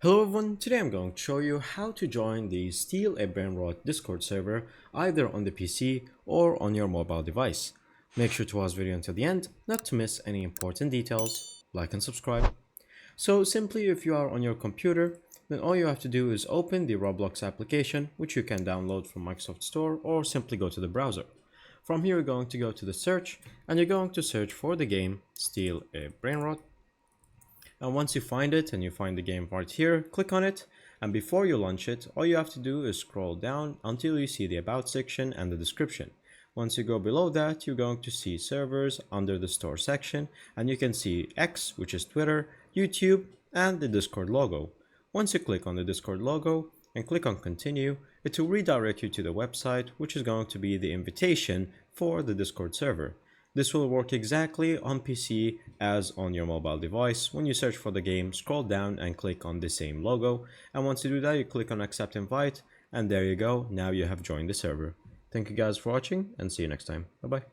Hello everyone, today I'm going to show you how to join the Steal a Brainrot Discord server either on the PC or on your mobile device. Make sure to watch the video until the end, not to miss any important details. Like and subscribe. So simply, if you are on your computer, then all you have to do is open the Roblox application, which you can download from Microsoft Store, or simply go to the browser. From here you're going to go to the search, and you're going to search for the game Steal a Brainrot. And once you find it and you find the game right here, click on it, and before you launch it, all you have to do is scroll down until you see the About section and the description. Once you go below that, you're going to see servers under the store section, and you can see X, which is Twitter, YouTube, and the Discord logo. Once you click on the Discord logo and click on continue, it will redirect you to the website, which is going to be the invitation for the Discord server. This will work exactly on PC as on your mobile device. When you search for the game, scroll down and click on the same logo. And once you do that, you click on accept invite, and there you go. Now you have joined the server. Thank you guys for watching, and see you next time. Bye bye.